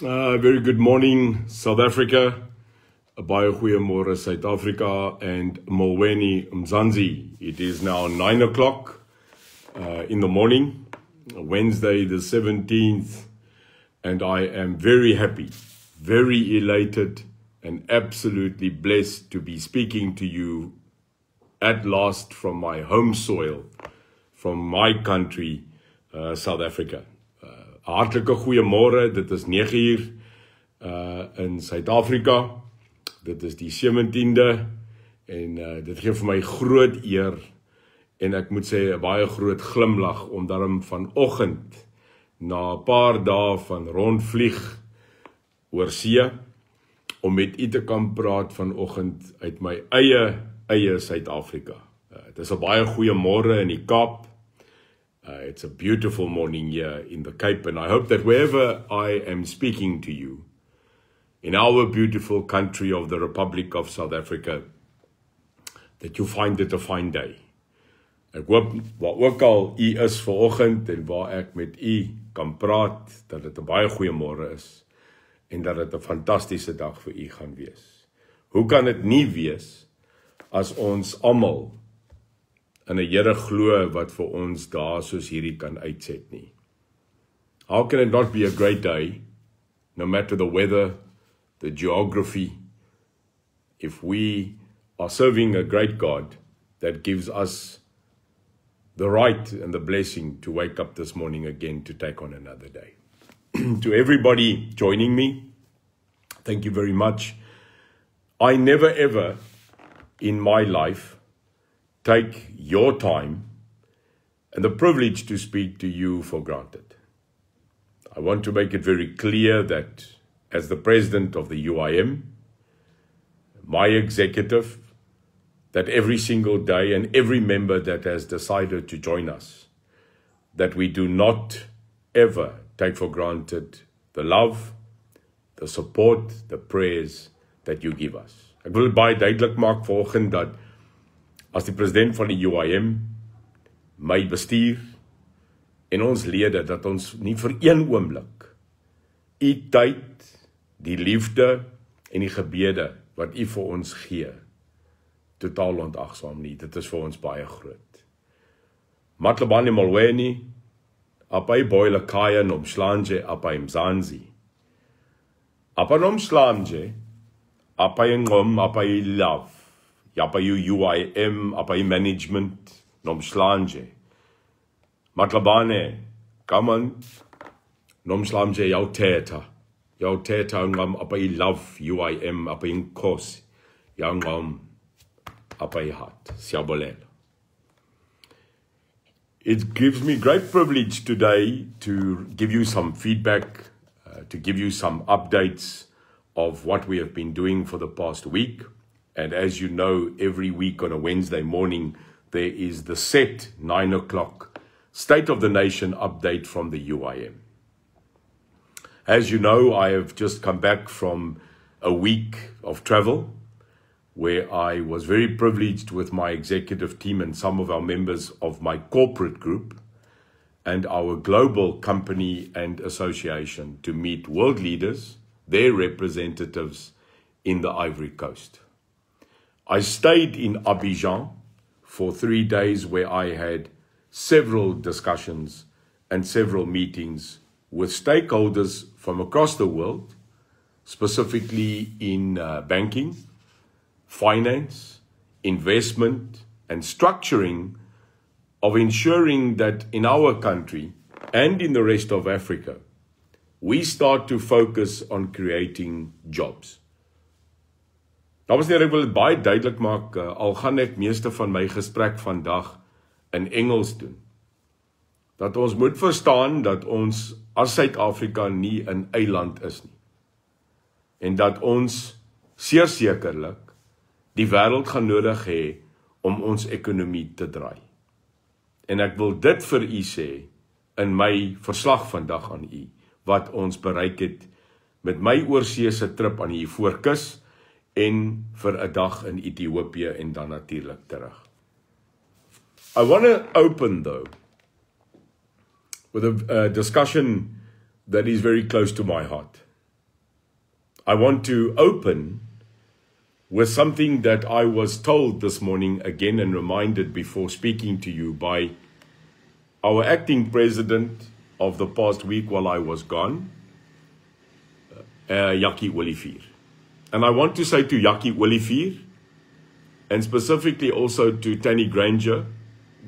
Very good morning, South Africa. Baie goeiemôre, South Africa, and Molweni, Mzansi. It is now 9 o'clock in the morning, Wednesday the 17th, and I am very happy, very elated, and absolutely blessed to be speaking to you at last from my home soil, from my country, South Africa. Hartlike goeiemôre, dit is 9 uur in Suid-Afrika. Dit is die 17de en dit gee vir my groot eer en ek moet sê 'n baie groot glimlag om daarom vanoggend na 'n paar dae van rondvlieg oor see om met u te kan praat vanoggend uit my eie Suid-Afrika. Dit is 'n baie goeie môre in die Kaap. It's a beautiful morning here in the Cape, and I hope that wherever I am speaking to you, in our beautiful country of the Republic of South Africa, that you find it a fine day. Ek hoop, waar ook al u is vanoggend en waar ek met u kan praat, dat dit 'n baie goeie môre is, en dat dit 'n fantastiese dag vir u gaan wees. Hoe kan dit nie wees, as ons almal en 'n Here glo wat vir ons daar soos hierdie kan uitset nie. How can it not be a great day, no matter the weather, the geography, if we are serving a great God that gives us the right and the blessing to wake up this morning again to take on another day. To everybody joining me, thank you very much. I never ever in my life take your time and the privilege to speak to you for granted. I want to make it very clear that as the president of the UIM, my executive, that every single day and every member that has decided to join us, that we do not ever take for granted the love, the support, the prayers that you give us. Ek wil baie duidelik maak vanoggend dat as die president van die UIM, my bestuur en ons lede, dat ons nie vir een oomblik u tyd, die liefde en die gebede wat u vir ons gee, totaal onagsaam nie. Dit is vir ons baie groot. Matlabane Molweni, apai boile kaya nomslanje apai Mzansi. Apa nomslanje, apai ngom, apai love. Apa you UIM, apa you management, nomslanje. Matlabane, come on, nomslanje jou teta ngam, apa you love UIM, apa you nkos, jou ngam, apa you heart, siyabulela. It gives me great privilege today to give you some feedback, to give you some updates of what we have been doing for the past week. And as you know, every week on a Wednesday morning, there is the set 9 o'clock State of the Nation update from the UIM. As you know, I have just come back from a week of travel where I was very privileged with my executive team and some of our members of my corporate group and our global company and association to meet world leaders, their representatives in the Ivory Coast. I stayed in Abidjan for 3 days where I had several discussions and several meetings with stakeholders from across the world, specifically in banking, finance, investment, and structuring of ensuring that in our country and in the rest of Africa, we start to focus on creating jobs. Dames en here, ek wil dit baie duidelik maak, al gaan ek meeste van my gesprek vandag in Engels doen, dat ons moet verstaan dat ons as Suid-Afrika nie 'n eiland is nie, en dat ons sekerlik die wêreld gaan nodig hê om ons ekonomie te draai. En ek wil dit vir u sê in my verslag vandag aan u, wat ons bereik het met my oorseese trip aan die Ivoorkus, en vir 'n dag in Ethiopië en dan natuurlik terug. I want to open though with a discussion that is very close to my heart. I want to open with something that I was told this morning again and reminded before speaking to you by our acting president of the past week while I was gone, Jackie Olivier. And I want to say to Jackie Olivier, and specifically also to Tanny Granger,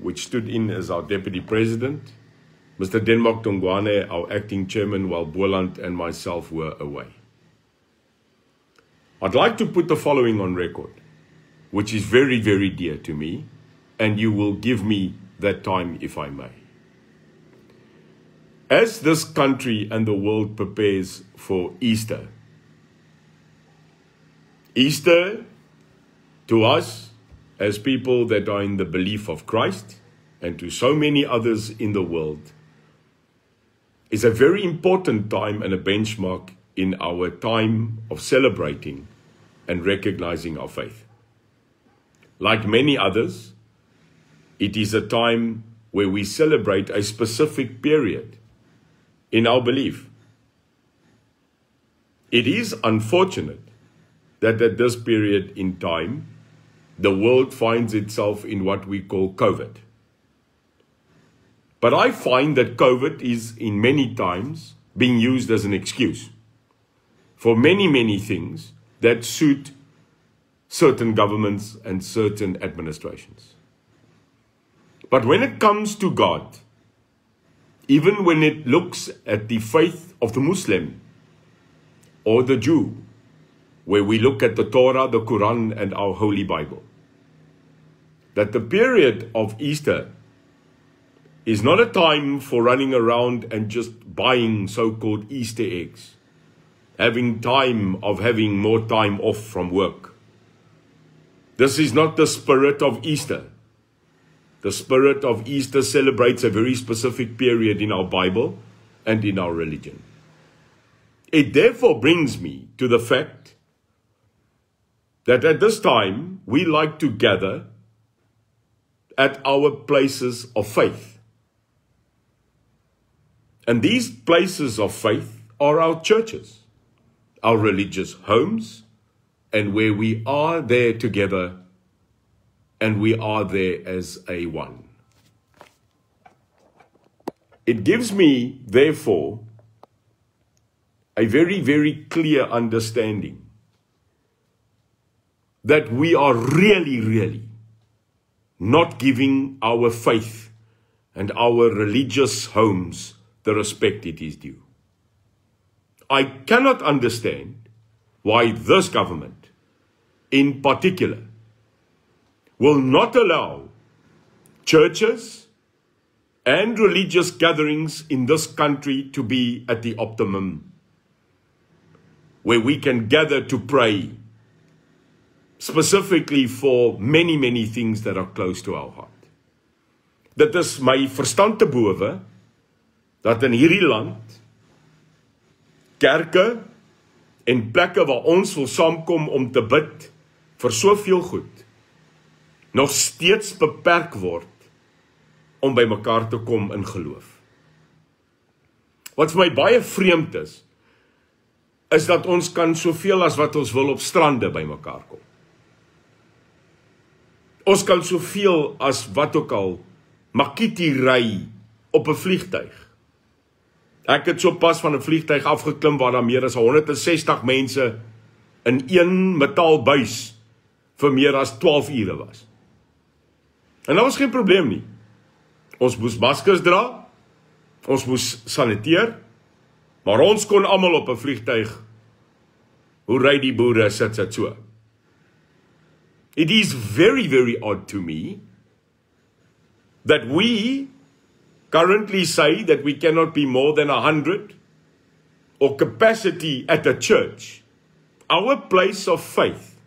which stood in as our deputy president, Mr. Denmark Tongwane, our acting chairman, while Boland and myself were away. I'd like to put the following on record, which is very, very dear to me, and you will give me that time if I may. As this country and the world prepares for Easter, Easter to us as people that are in the belief of Christ and to so many others in the world is a very important time and a benchmark in our time of celebrating and recognizing our faith. Like many others, it is a time where we celebrate a specific period in our belief. It is unfortunate that at this period in time, the world finds itself in what we call COVID. But I find that COVID is in many times being used as an excuse for many, many things that suit certain governments and certain administrations. But when it comes to God, even when it looks at the faith of the Muslim or the Jew, where we look at the Torah, the Quran, and our Holy Bible, that the period of Easter is not a time for running around and just buying so-called Easter eggs, having more time off from work. This is not the spirit of Easter. The spirit of Easter celebrates a very specific period in our Bible and in our religion. It therefore brings me to the fact that at this time we like to gather at our places of faith. And these places of faith are our churches, our religious homes, and where we are there together and we are there as a one. It gives me, therefore, a very, very clear understanding that we are really, really not giving our faith and our religious homes the respect it is due. I cannot understand why this government, in particular, will not allow churches and religious gatherings in this country to be at the optimum, where we can gather to pray, specifically for many, many things that are close to our heart. Dit is my verstand te bowe, dat in hierdie land, kerke en plekke waar ons wil saamkom om te bid vir soveel goed, nog steeds beperk word om by mekaar te kom in geloof. Wat vir my baie vreemd is dat ons kan soveel as wat ons wil op strande by mekaar kom. Ons kan soveel as wat ook al makiti ry op 'n vliegtuig. Ek het so pas van 'n vliegtuig afgeklim waar daar meer as 160 mense in een metaalbuis vir meer as 12 ure was. En daar was geen probleem nie. Ons moes maskers dra, ons moes saniteer, maar ons kon almal op 'n vliegtuig, hoe ry die boere, sit so. It is very, very odd to me that we currently say that we cannot be more than 100 or capacity at a church, our place of faith.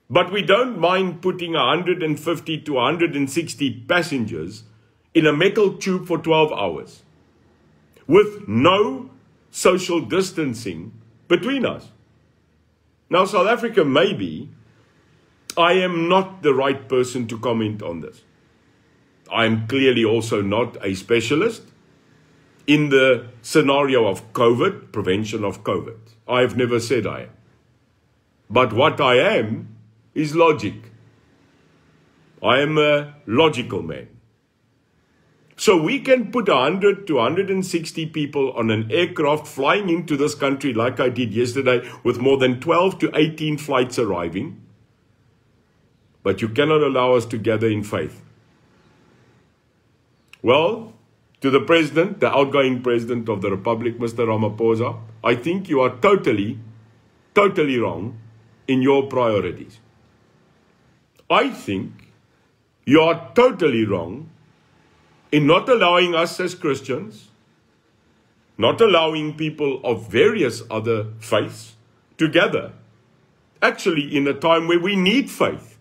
But we don't mind putting 150 to 160 passengers in a metal tube for 12 hours with no social distancing between us. Now, South Africa, maybe, I am not the right person to comment on this. I am clearly also not a specialist in the scenario of COVID, prevention of COVID. I have never said I am. But what I am is logic. I am a logical man. So we can put 100 to 160 people on an aircraft flying into this country like I did yesterday with more than 12 to 18 flights arriving. But you cannot allow us to gather in faith. Well, to the President, the outgoing President of the Republic, Mr. Ramaphosa, I think you are totally wrong in your priorities. I think you are totally wrong in not allowing us as Christians, not allowing people of various other faiths to gather, actually in a time where we need faith.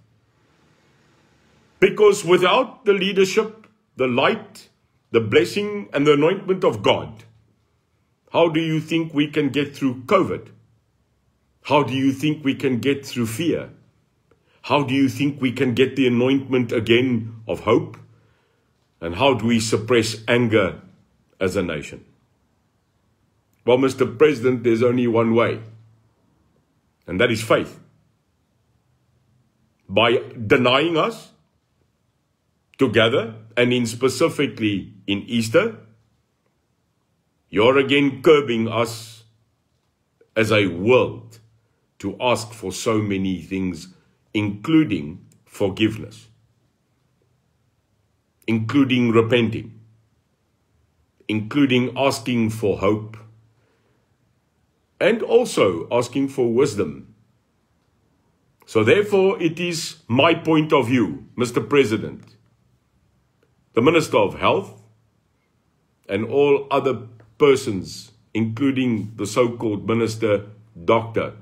Because without the leadership, the light, the blessing and the anointment of God, how do you think we can get through COVID? How do you think we can get through fear? How do you think we can get the anointment again of hope? And how do we suppress anger as a nation? Well, Mr. President, there's only one way, and that is faith. By denying us to gather, and in specifically in Easter, you're again curbing us as a world to ask for so many things, including forgiveness, including repenting, including asking for hope, and also asking for wisdom. So therefore, it is my point of view, Mr. President, the Minister of Health, and all other persons, including the so-called Minister, Dr.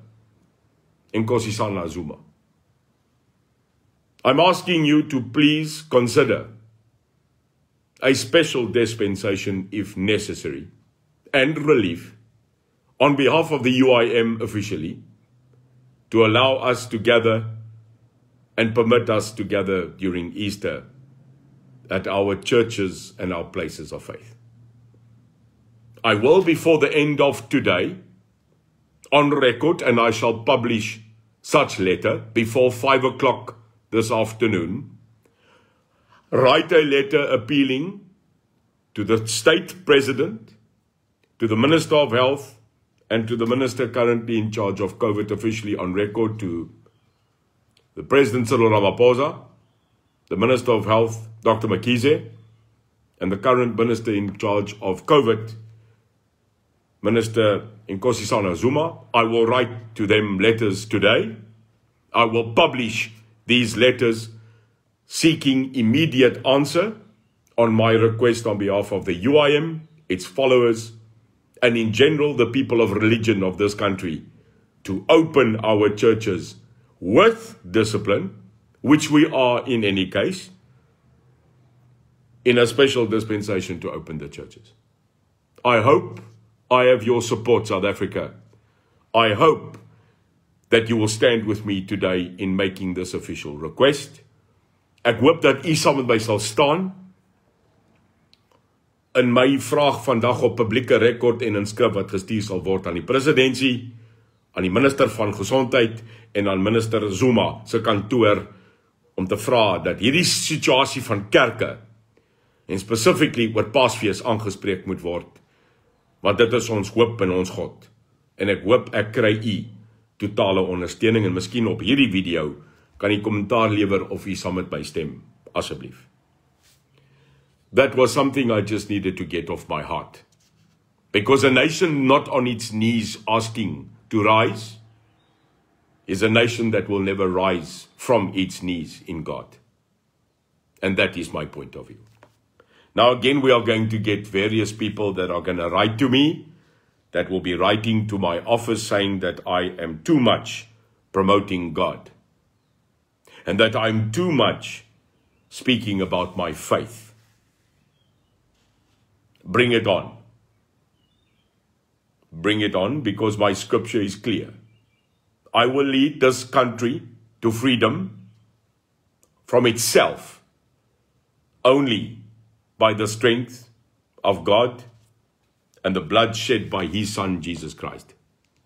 Nkosazana Zuma. I'm asking you to please consider a special dispensation if necessary, and relief, on behalf of the UIM officially, to allow us to gather and permit us to gather during Easter at our churches and our places of faith. I will, before the end of today, on record, and I shall publish such letter before 5 o'clock this afternoon, write a letter appealing to the state president, to the Minister of Health, and to the minister currently in charge of COVID, officially on record, to the President Cyril Ramaphosa, the Minister of Health, Dr. Mkhize, and the current Minister in charge of COVID, Minister Nkosazana Zuma. I will write to them letters today. I will publish these letters seeking immediate answer on my request on behalf of the UIM, its followers, and in general the people of religion of this country, to open our churches with discipline, which we are in any case, in a special dispensation to open the churches. I hope I have your support, South Africa. I hope that you will stand with me today in making this official request. Ek hoop dat u saam met my sal staan in my vraag vandag op publieke rekord en in skrif wat gestuur sal word aan die presidentsie, aan die minister van gesondheid en aan minister Zuma se kantoor om te vra dat hierdie situasie van kerke en specifically oor Paasfees aangespreek moet word, want dit is ons hoop in ons God. En ek hoop ek kry u totale ondersteuning en miskien op hierdie video kan u kommentaar lewer of u saam met my stem, asseblief. That was something I just needed to get off my heart. Because a nation not on its knees asking to rise is a nation that will never rise from its knees in God. And that is my point of view. Now again, we are going to get various people that are going to write to me, that will be writing to my office saying that I am too much promoting God, and that I'm too much speaking about my faith. Bring it on. Bring it on, because my scripture is clear. I will lead this country to freedom from itself only by the strength of God and the blood shed by his Son, Jesus Christ.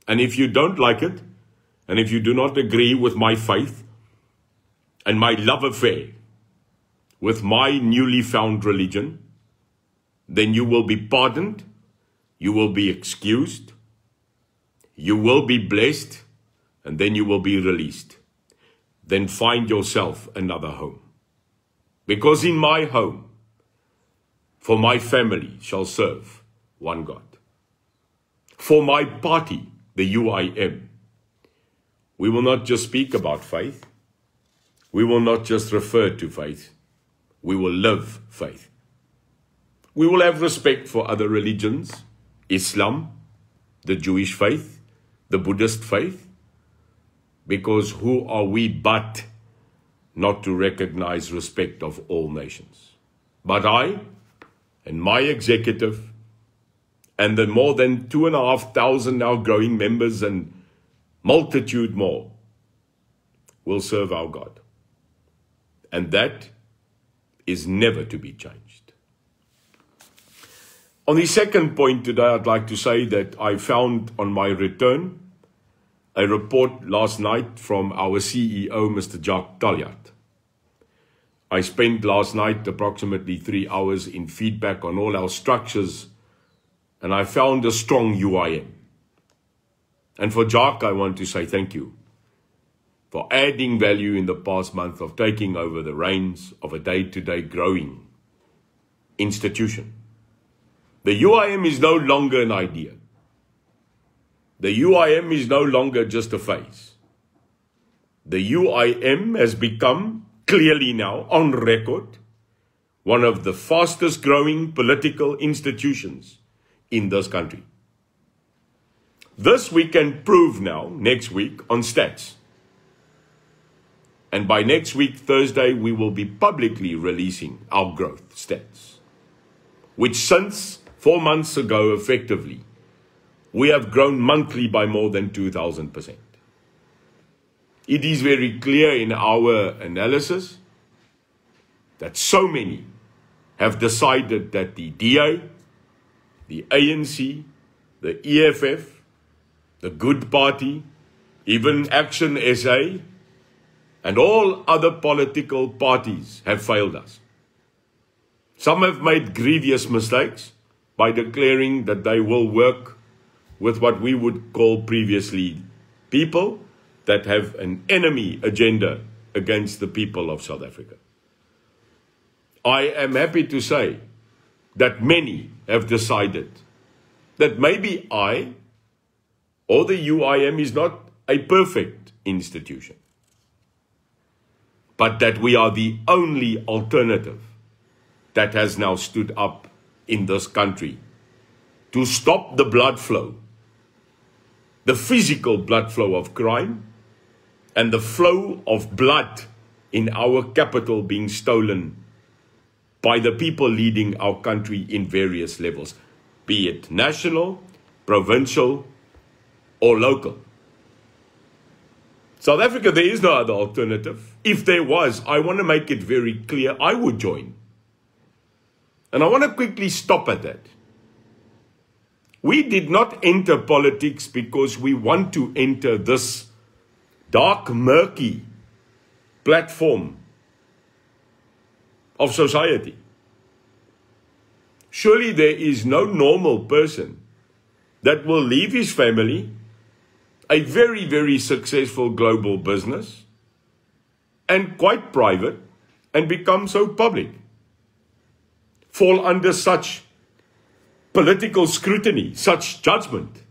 And if you don't like it, and if you do not agree with my faith and my love affair with my newly found religion, then you will be pardoned, you will be excused, you will be blessed, and then you will be released. Then find yourself another home. Because in my home, for my family shall serve one God. For my party, the UIM, we will not just speak about faith. We will not just refer to faith. We will live faith. We will have respect for other religions, Islam, the Jewish faith, the Buddhist faith, because who are we but not to recognize respect of all nations? But I and my executive and the more than 2,500 now growing members and multitude more will serve our God. And that is never to be changed. On the second point today, I'd like to say that I found on my return a report last night from our CEO, Mr. Jacques Talliard. I spent last night approximately 3 hours in feedback on all our structures, and I found a strong UIM. And for Jacques, I want to say thank you for adding value in the past month of taking over the reins of a day-to-day growing institution. The UIM is no longer an idea. The UIM is no longer just a phase. The UIM has become, clearly now, on record, one of the fastest growing political institutions in this country. This we can prove now, next week, on stats. And by next week, Thursday, we will be publicly releasing our growth stats, which since 4 months ago, effectively, we have grown monthly by more than 2,000%. It is very clear in our analysis that so many have decided that the DA, the ANC, the EFF, the Good Party, even Action SA, and all other political parties have failed us. Some have made grievous mistakes by declaring that they will work with what we would call previously people that have an enemy agenda against the people of South Africa. I am happy to say that many have decided that maybe I or the UIM is not a perfect institution, but that we are the only alternative that has now stood up in this country to stop the blood flow, the physical blood flow of crime, and the flow of blood in our capital being stolen by the people leading our country in various levels, be it national, provincial, or local. South Africa, there is no other alternative. If there was, I want to make it very clear, I would join. And I want to quickly stop at that. We did not enter politics because we want to enter this dark, murky platform of society. Surely there is no normal person that will leave his family, a very, very successful global business, and quite private, and become so public, fall under such political scrutiny, such judgment,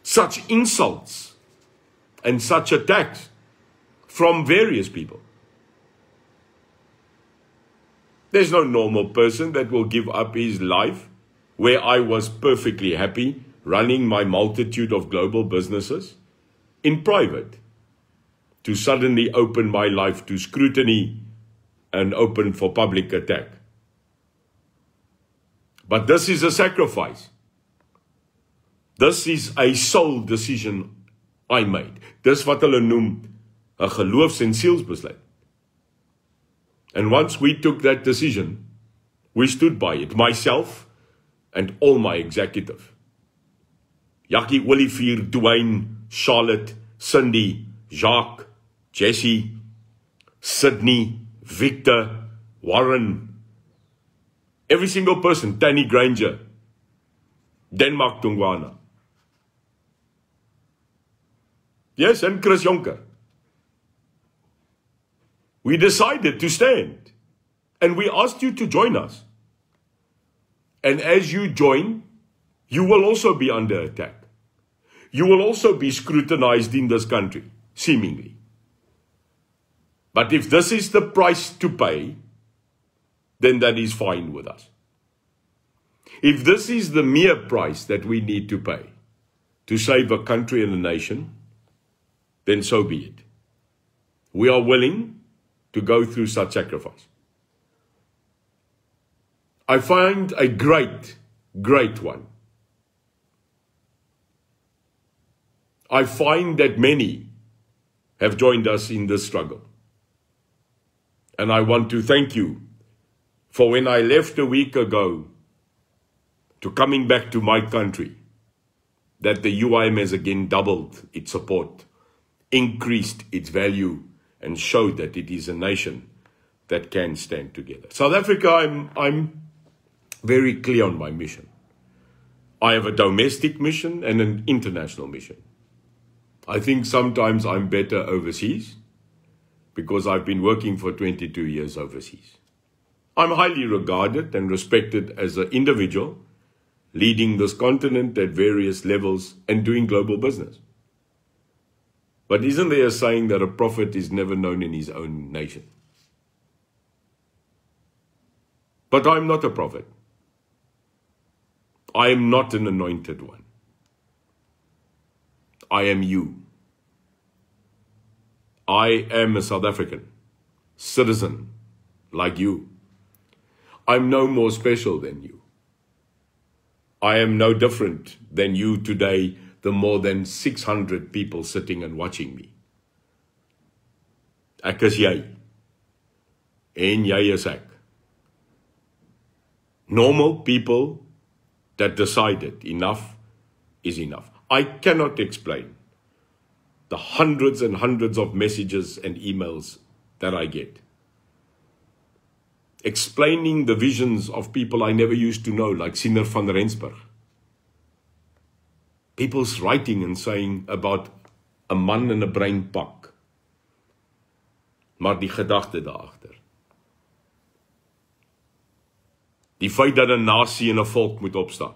such insults, and such attacks from various people. There's no normal person that will give up his life, where I was perfectly happy running my multitude of global businesses in private, to suddenly open my life to scrutiny and open for public attack. But this is a sacrifice. This is a soul decision I made. Dis wat hulle noem 'n geloofs- en sielsbesluit. And once we took that decision, we stood by it. Myself and all my executive. Jackie, Olivier, Dwayne, Charlotte, Cindy, Jacques, Jesse, Sydney, Victor, Warren, every single person, Tanny Granger, Denmark Tungwana. Yes, and Chris Jonker. We decided to stand, and we asked you to join us. And as you join, you will also be under attack. You will also be scrutinized in this country, seemingly. But if this is the price to pay, then that is fine with us. If this is the mere price that we need to pay to save a country and a nation, then so be it. We are willing to go through such sacrifice. I find a great one. I find that many have joined us in this struggle. And I want to thank you for when I left a week ago to coming back to my country, that the UIM has again doubled its support, increased its value, and showed that it is a nation that can stand together. South Africa, I'm very clear on my mission. I have a domestic mission and an international mission. I think sometimes I'm better overseas because I've been working for 22 years overseas. I'm highly regarded and respected as an individual, leading this continent at various levels and doing global business. But isn't there a saying that a prophet is never known in his own nation? But I'm not a prophet. I am not an anointed one. I am you. I am a South African citizen like you. I'm no more special than you. I am no different than you today, the more than 600 people sitting and watching me. Ek is jy. En jy is ek. Normal people that decided enough is enough. I cannot explain the hundreds and hundreds of messages and emails that I get, explaining the visions of people I never used to know, like Siener van Rensburg. People's writing and saying about a man in 'n breinpak, maar die gedagte daarachter. Die feit dat 'n nasie en 'n volk moet opstaan.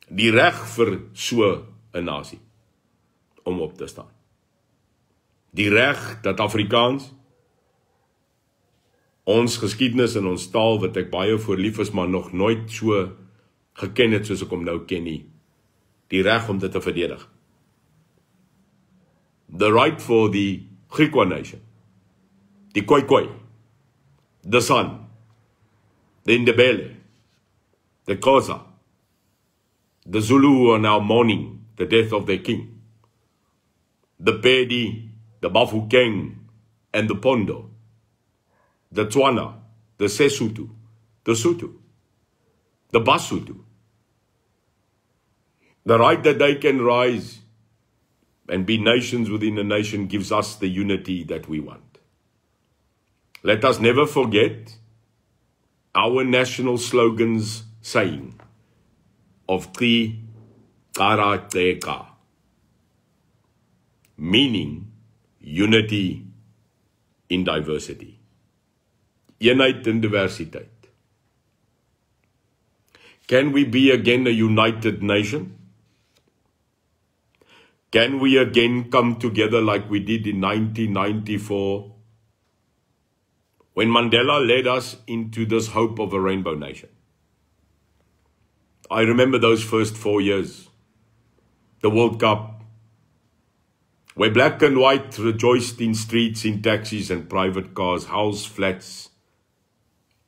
Die reg vir so 'n nasie om op te staan. Die reg dat Afrikaans, ons geskiedenis en ons taal wat ek baie voor lief is, maar nog nooit so geken het soos ek hom nou ken nie, die reg om dit te verdedig. The right for the Griqua nation, the Khoikhoi, the San, the Ndebele, the Xhosa, the Zulu who are now mourning the death of their king, the Pedi, the Bafokeng, and the Pondo, the Tswana, the Sesotho, the Sotho, the Basotho. The right that they can rise and be nations within a nation gives us the unity that we want. Let us never forget our national slogan's saying of Tri Karateka, meaning unity in diversity. Eenheid in diversiteit. Can we be again a united nation? Can we again come together like we did in 1994 when Mandela led us into this hope of a rainbow nation? I remember those first 4 years, the World Cup, where black and white rejoiced in streets, in taxis and private cars, house flats,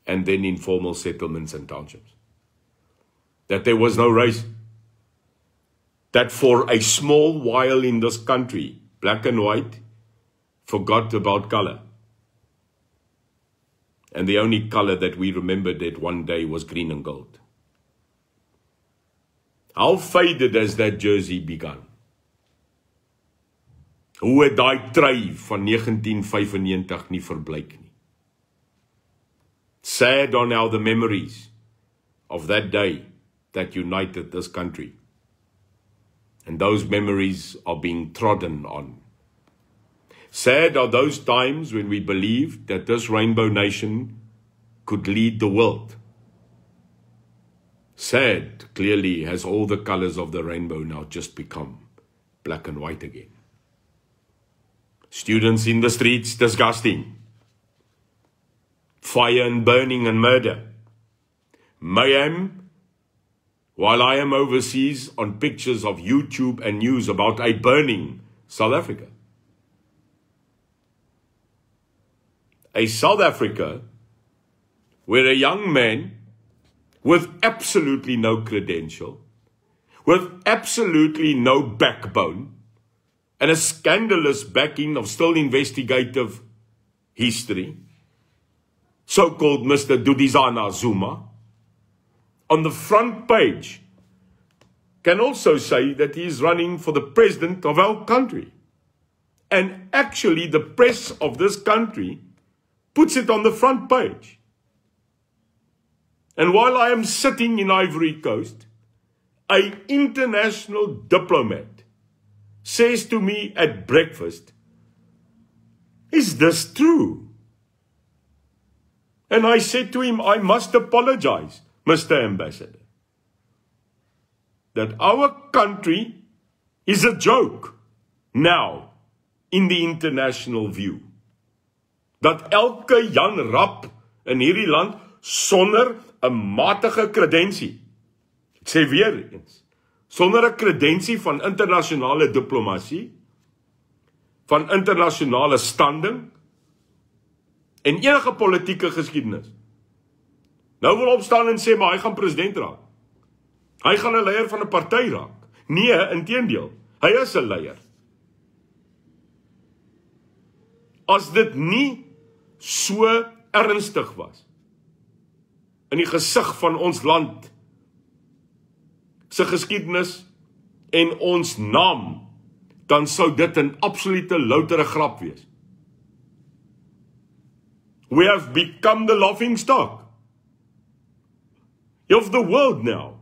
and then informal settlements and townships. That there was no race. That for a small while in this country, black and white forgot about color. And the only color that we remembered that one day was green and gold. How faded has that jersey begun? Hoe het daai trui van 1995 nie verbleik nie? Sad are now the memories of that day that united this country. And those memories are being trodden on. Sad are those times when we believed that this rainbow nation could lead the world. Sad, clearly, has all the colors of the rainbow now just become black and white again. Students in the streets, disgusting. Fire and burning and murder. Mayhem, while I am overseas on pictures of YouTube and news about a burning South Africa. A South Africa where a young man with absolutely no credential, with absolutely no backbone, and a scandalous backing of still investigative history, so-called Mr. Dudizana Zuma, on the front page, can also say that he is running for the president of our country. And actually the press of this country puts it on the front page. And while I am sitting in Ivory Coast, an international diplomat says to me at breakfast, "Is this true?" And I said to him, "I must apologize, Mr. Ambassador, that our country is a joke now in the international view. Dat elke Jan Rap in hierdie land sonder 'n matige kredensie, ek sê weer eens, sonder 'n kredensie van internasionale diplomatie, van internasionale standing en enige politieke geskiedenis, nou wil opstaan en sê, maar hy gaan president raak. Hy gaan 'n leier van 'n party raak. Nee, inteendeel, hy is 'n leier. As dit nie so ernstig was in die gesig van ons land se geskiedenis en ons naam, dan sou dit 'n absolute loutere grap wees. We have become the laughing stock of the world now.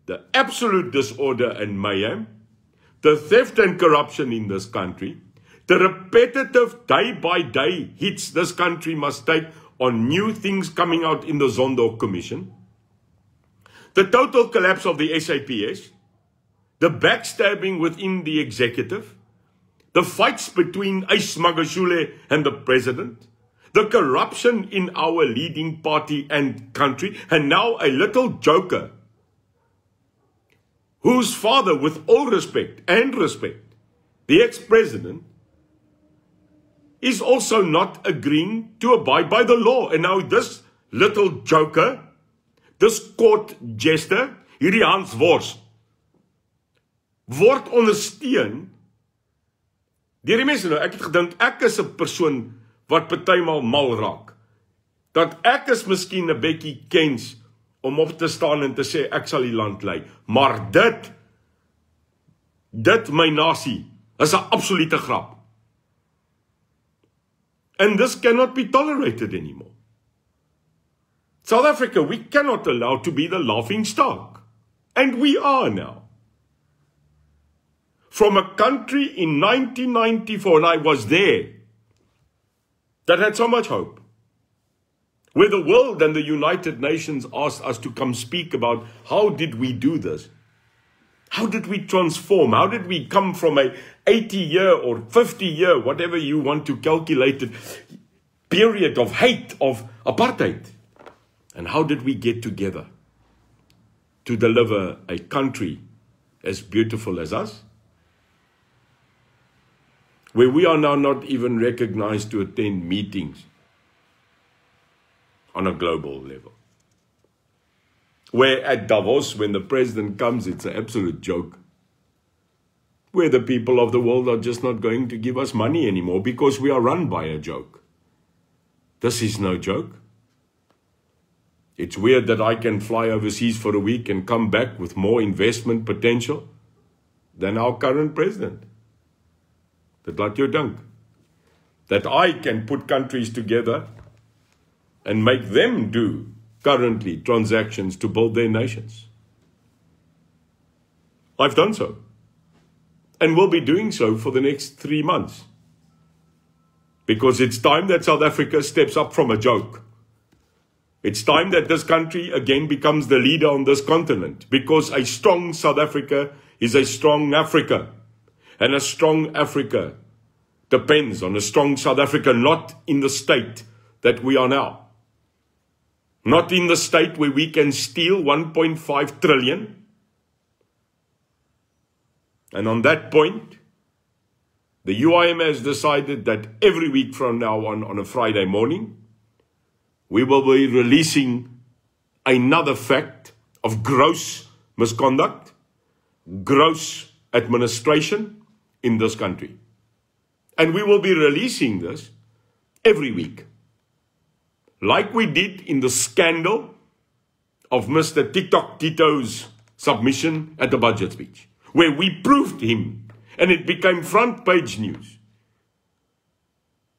The absolute disorder and mayhem, the theft and corruption in this country, the repetitive day-by-day hits this country must take on new things coming out in the Zondo Commission, the total collapse of the SAPS, the backstabbing within the executive, the fights between Ace Magashule and the president, the corruption in our leading party and country, and now a little joker whose father, with all respect, the ex-president, is also not agreeing to abide by the law. And now this little joker, this court jester, hierdie Hans Wors, word ondersteun deur die mense. Nou, ek het gedink, ek is 'n persoon wat partymal mal raak. Dat ek is miskien 'n bietjie kens om op te staan en te sê, ek sal die land lei. Maar dit my nasie, is 'n absolute grap. And this cannot be tolerated anymore. South Africa, we cannot allow to be the laughing stock. And we are now. From a country in 1994, and I was there, that had so much hope, where the world and the United Nations asked us to come speak about how did we do this? How did we transform? How did we come from a 80-year or 50-year, whatever you want to calculate it, period of hate, of apartheid? And how did we get together to deliver a country as beautiful as us? Where we are now not even recognized to attend meetings on a global level. Where at Davos, when the president comes, it's an absolute joke. Where the people of the world are just not going to give us money anymore because we are run by a joke. This is no joke. It's weird that I can fly overseas for a week and come back with more investment potential than our current president. Dit laat jou dink. That I can put countries together and make them do currently transactions to build their nations. I've done so. And will be doing so for the next 3 months. Because it's time that South Africa steps up from a joke. It's time that this country again becomes the leader on this continent. Because a strong South Africa is a strong Africa. And a strong Africa depends on a strong South Africa, not in the state that we are now. Not in the state where we can steal 1.5 trillion. And on that point, the UIM has decided that every week from now on a Friday morning, we will be releasing another fact of gross misconduct, gross administration in this country. And we will be releasing this every week. Like we did in the scandal of Mr. TikTok Tito's submission at the budget speech, where we proved him, and it became front page news,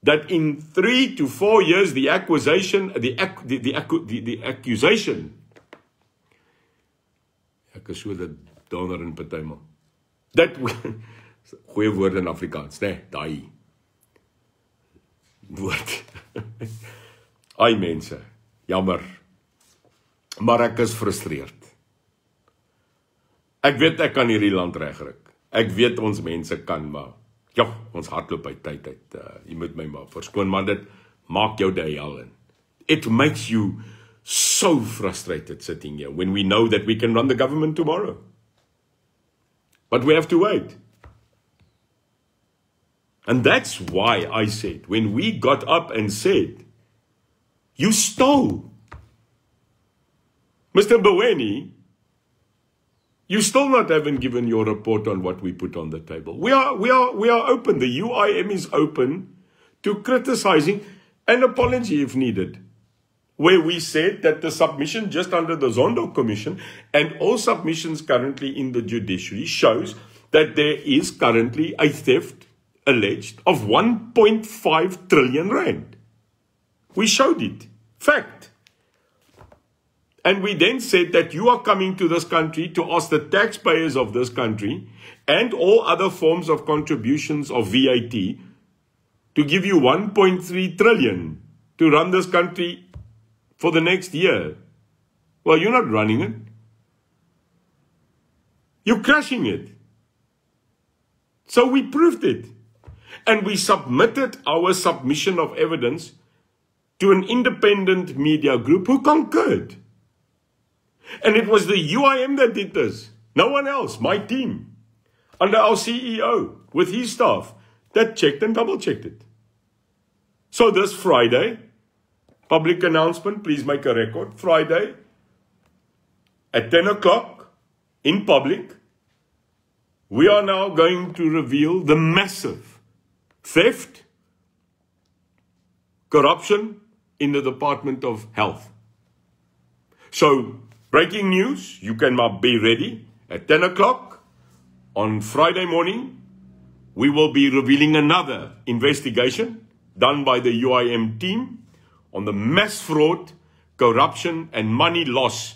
that in 3 to 4 years, the accusation, ek is so dat donder in partymal, dat, goeie woord in Afrikaans, nee, daai woord, ai mense, jammer, maar ek is frustreerd. Ek weet ek kan hierdie land regryk. Ek weet ons mense kan, maar ja, ons hardloop uit tyd uit. Jy moet my maar verskoon, maar dit maak jou die hel in. It makes you so frustrated sitting here when we know that we can run the government tomorrow. But we have to wait. And that's why I said, when we got up and said, you stole. Mr. Mboweni, you still not haven't given your report on what we put on the table. We are open. The UIM is open to criticizing an apology if needed. Where we said that the submission just under the Zondo Commission and all submissions currently in the judiciary shows that there is currently a theft alleged of 1.5 trillion rand. We showed it. Fact. And we then said that you are coming to this country to ask the taxpayers of this country and all other forms of contributions of VAT to give you 1.3 trillion to run this country for the next year. Well, you're not running it. You're crashing it. So we proved it. And we submitted our submission of evidence to an independent media group who concurred. And it was the UIM that did this. No one else, my team, under our CEO, with his staff, that checked and double-checked it. So this Friday, public announcement, please make a record, Friday, at 10 o'clock, in public, we are now going to reveal the massive theft, corruption in the Department of Health. So, breaking news, you can be ready. At 10 o'clock on Friday morning, we will be revealing another investigation done by the UIM team on the mass fraud, corruption and money loss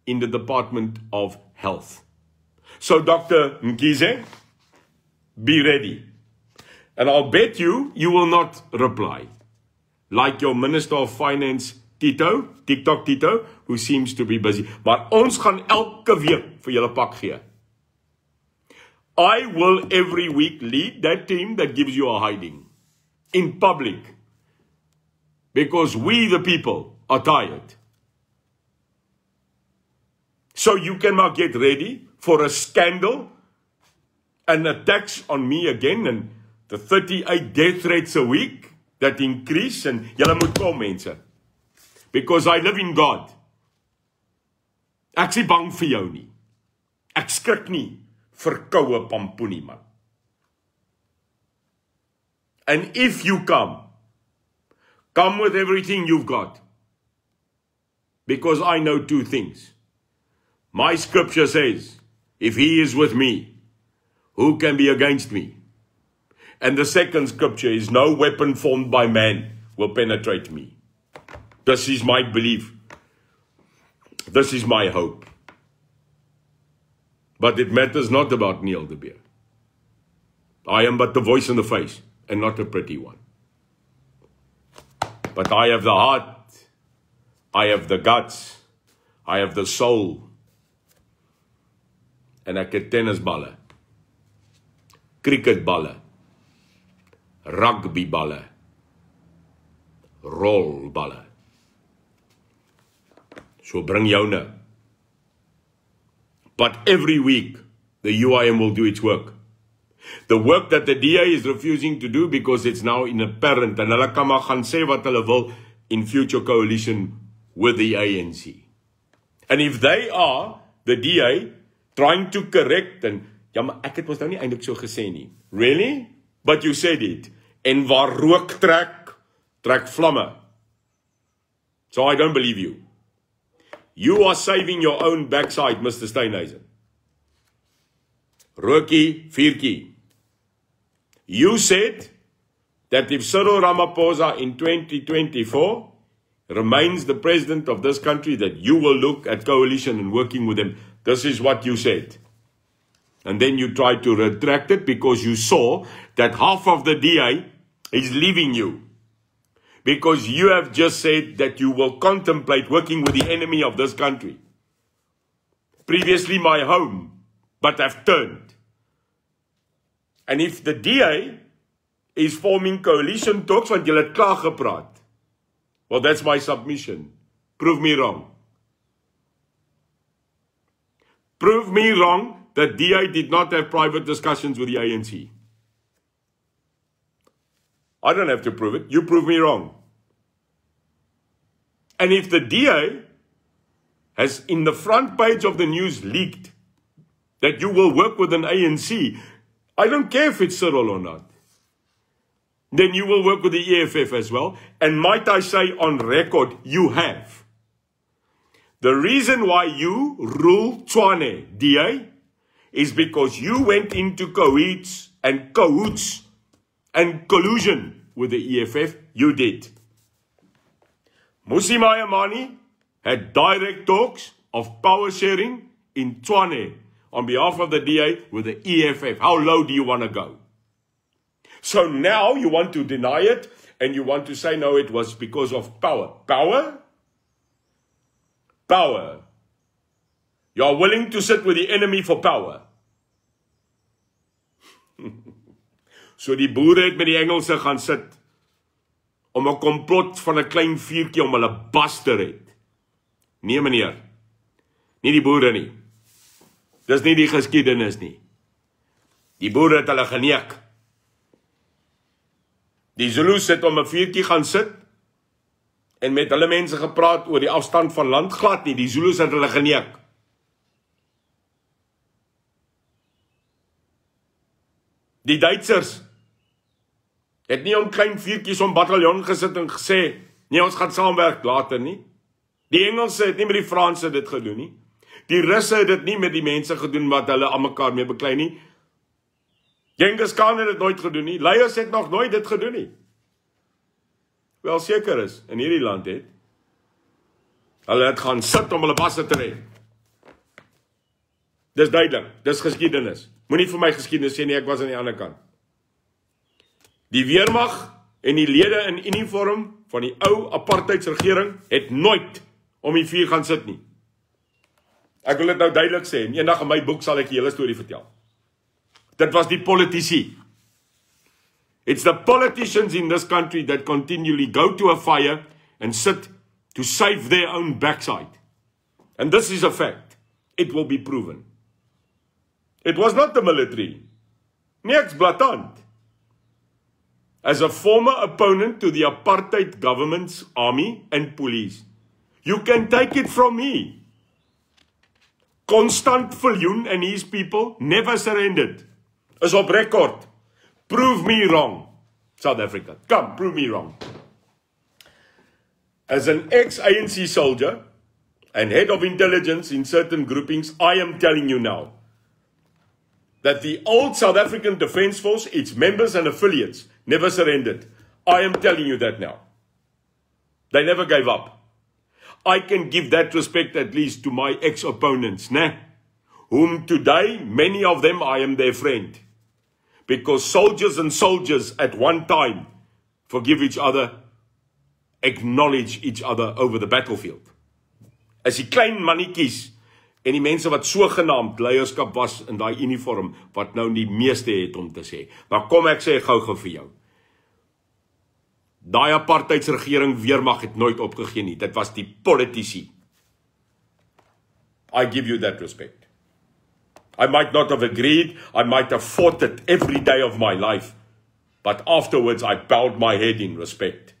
in the Department of Health. So Dr. Mkhize, be ready. And I'll bet you will not reply. Like your Minister of Finance, Tito, TikTok Tito, who seems to be busy. Maar ons gaan elke week vir julle pak gee. I will every week lead that team that gives you a hiding. In public. Because we the people are tired. So you can now get ready for a scandal and attacks on me again and the 38 death rates a week that increase and julle moet kom mense. Because I live in God. Ek is nie bang vir jou nie. Ek skrik nie vir koue pampoenie man. And if you come Come with everything you've got. Because I know two things. My scripture says, if he is with me, who can be against me? And the second scripture is, no weapon formed by man will penetrate me. This is my belief. This is my hope. But it matters not about Neil de Beer. I am but the voice in the face, and not a pretty one. But I have the heart, I have the guts, I have the soul, en ek het tennisballe, cricketballe, rugbyballe, rolballe. So bring joune. But every week, the UIM will do its work. The work that the DA is refusing to do because it's now inapparent, and hulle kan maar gaan sê wat hulle wil in future coalition with the ANC. And if they are, the DA, trying to correct, and ja, maar ek het ons nou nie eintlik so gesê nie. Really? But you said it. En waar rook trek, trek vlamme. So I don't believe you. You are saving your own backside, Mr. Steenhuisen. Rookie, Frikkie. You said that if Cyril Ramaphosa in 2024 remains the president of this country, that you will look at coalition and working with him. This is what you said. And then you tried to retract it because you saw that half of the DA is leaving you. Because you have just said that you will contemplate working with the enemy of this country. Previously my home, but have turned. And if the DA is forming coalition talks, want julle het klaar gepraat. Well, that's my submission. Prove me wrong. Prove me wrong that DA did not have private discussions with the ANC. I don't have to prove it. You prove me wrong. And if the DA has in the front page of the news leaked that you will work with an ANC, I don't care if it's Cyril or not. Then you will work with the EFF as well. And might I say on record, you have. The reason why you rule Tshwane, DA, is because you went into cahoots and collusion with the EFF. You did. Mmusi Maimane had direct talks of power sharing in Tshwane on behalf of the DA with the EFF. How low do you want to go? So now you want to deny it and you want to say, no, it was because of power. Power? Power. You are willing to sit with the enemy for power. So die boere het met die Engelse gaan sit om 'n komplot van 'n klein vuurtjie om hulle bas te red. Nee meneer, nie die boere nie. Dis nie die geskiedenis nie. Die boere het hulle geneek. Die Zulus het om 'n vuurtjie gaan sit en met hulle mense gepraat oor die afstand van land, glad nie. Die Zulus het hulle geneek. Die Duitsers het nie om klein vuurtjies om bataljon gesit en gesê, nee, ons gaan saamwerk later nie. Die Engelse het nie met die Franse dit gedoen nie. Die Russe het dit nie met die mense gedoen wat hulle aan mekaar mee beklei nie. Genghis Khan het dit nooit gedoen nie. Leiers het nog nooit dit gedoen nie. Wel seker is, in hierdie land het. Hulle het gaan sit om hulle basse te red. Dis duidelik, dis geskiedenis. Moenie vir my geskiedenis sê nie, ek was aan die ander kant. Die weermag en die lede in uniform van die ou apartheidsregering het nooit om die vuur gaan sit nie. Ek wil dit nou duidelik sê, en eendag in my boek sal ek die hele storie vertel. Dit was die politici. It's the politicians in this country that continually go to a fire and sit to save their own backside. And this is a fact. It will be proven. It was not the military. Niks blaatant. As a former opponent to the apartheid government's army and police, you can take it from me. Constant Viljoen and his people never surrendered. Is op record. Prove me wrong, South Africa. Come, prove me wrong. As an ex-ANC soldier and head of intelligence in certain groupings, I am telling you now that the old South African Defence Force, its members and affiliates, never surrendered. I am telling you that now. They never gave up. I can give that respect at least to my ex-opponents, whom today, many of them, I am their friend. Because soldiers and soldiers at one time forgive each other, acknowledge each other over the battlefield. As die klein mannetjies en die mense wat sogenaamd leierskap was in daai uniform, wat nou die meeste het om te sê. Maar kom ek sê gou-gou vir jou. Daai apartheidsregering weermag het nooit opgegee nie. Dit was die politici. I give you that respect. I might not have agreed, I might have fought it every day of my life, but afterwards I bowed my head in respect.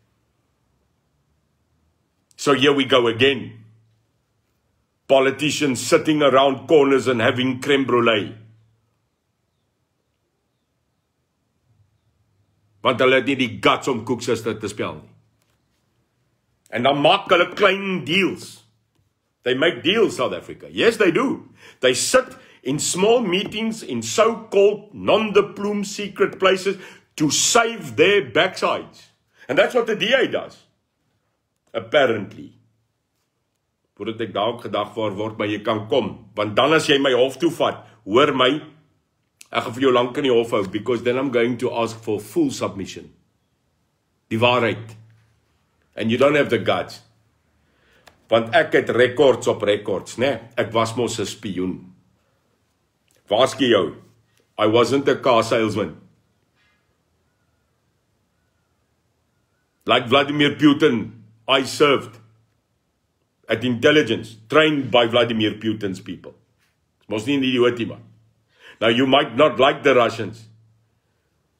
So here we go again. Politicians sitting around corners and having crème brûlée. Want hulle het nie die guts om koeksuster te spel nie. En dan maak hulle klein deals. They make deals, South Africa. Yes, they do. They sit in small meetings in so-called non-diplomed secret places to save their backsides. And that's what the DA does. Apparently. Voordat ek daar ook gedag word, maar jy kan kom. Want dan as jy my hof toe vat, hoor my, ek gaan vir jou lank in die hof hou, because then I'm going to ask for full submission. Die waarheid. And you don't have the guts. Want ek het records op records, Ek was mos 'n spioen. Waarsku jou, I wasn't a car salesman. Like Vladimir Putin, I served at intelligence, trained by Vladimir Putin's people. Mos nie 'n idioot nie, man. Now you might not like the Russians,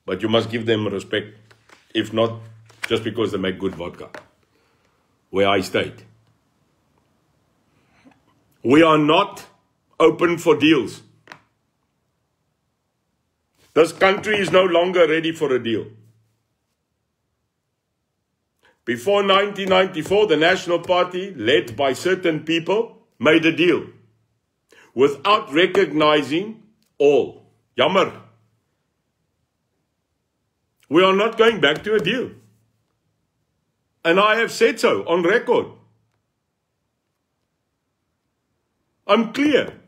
but you must give them respect, if not just because they make good vodka, where I stayed. We are not open for deals. This country is no longer ready for a deal. Before 1994, the National Party, led by certain people, made a deal without recognizing all. Jammer. We are not going back to a deal. And I have said so on record. I'm clear.